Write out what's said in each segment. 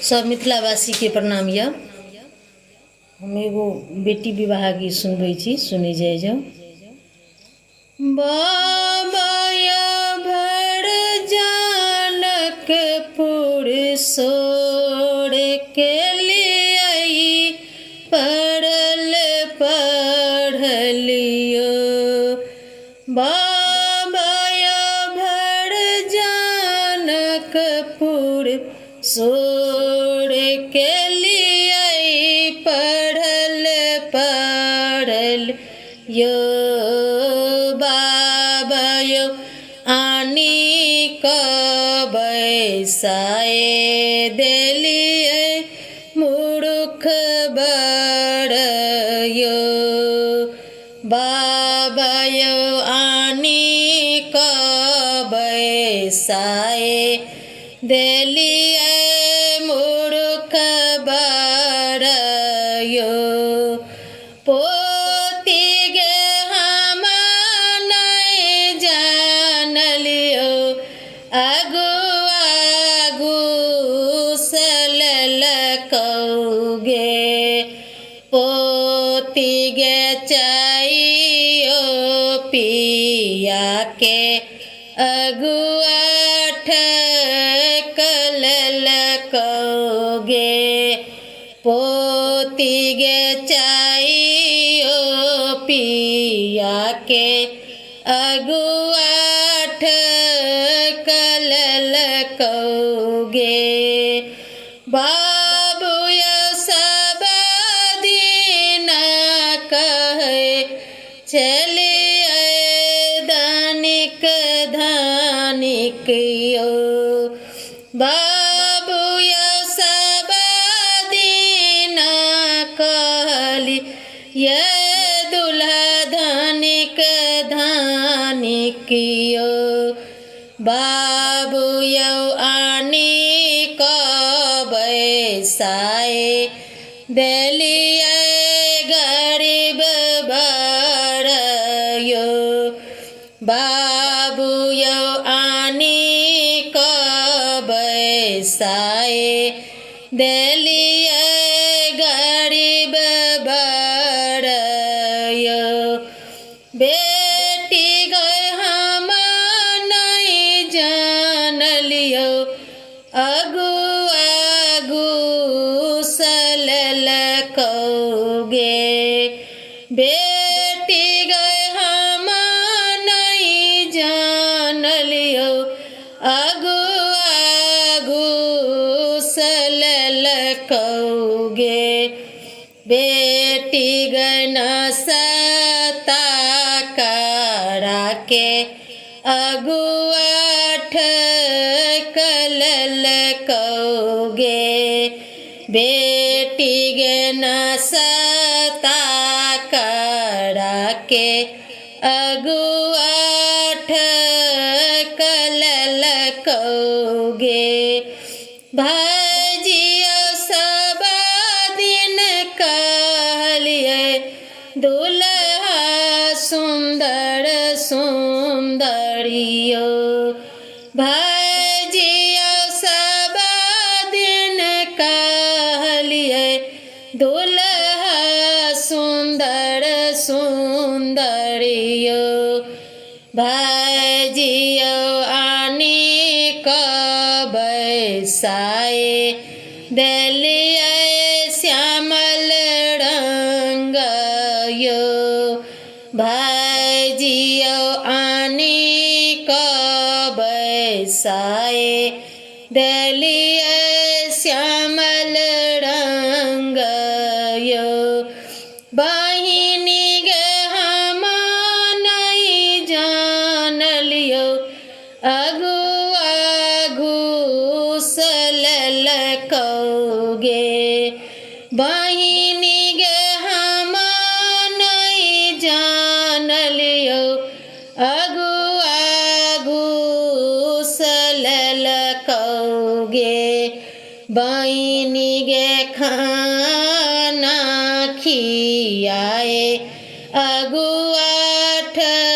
सब मिथिलावासी के प्रणाम। हम एगो बेटी विवाह गीत सुनबै छी, सुनी जाय जाओ। बाबाया भर जानकपुर सोड़ के लिए पढ़ल पढ़लियो। बाबाया भर जानकपुर सोड़ के लिए पढ़ल पढ़लियो। बाबायो आनी क बैसाए देलिए मूर्ख बड़यो। बाबायो आनी क बैसाए देलिए मूर्ख बड़यो। पोती गे हम नहीं जानलियो, आगू आगू सललकौगे। पोती गे चाहियो पिया के अगुआ ठकललकौगे। पोती गे चाहियो पिया के अगुआ ठकललकौगे। बाबूया सब दिन कहे चलिए धनिक धनिक यो। बाबूया सब दिन कहली ये दुल्हा धनिक धनिक यो। बाबूया आनी क बैसाए देलिए गरीब बड़यो। बाबूया आनी क बैसाए देलिए गरीब बड़यो। बेटी गए हम नहीं जानलियो, अगु अगु सललकौगे। बेटी गए हम नहीं जानलियो, अगु अगु सललकौगे। बेटी गन सता करा के अगुआ ठकललकौगे। बेटी गन सता करा के अगुआ ठकललकौगे। भाजियो सब दिन कहलिए दुल्हा सुंदर सुंदरियो। भाजियो सब दिन कहलिए दुल्हा सुंदर सुंदरियो। भाजियो आनी क बैसाए देलिए श्यामल रंगयो। भाजियो आनी क बैसाए देलिए श्यामल रंगयो। बहिनी गे हम नहीं जानलियो, अगु अगु सललकौगे। बहिनी गे हम नहीं जानलियो, अगु अगु सललकौगे। बहिनी गे खाना खियाए अगुआ ठकललकौगे।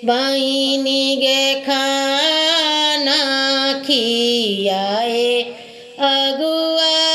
बहिनी गे खाना खियाए अगुआ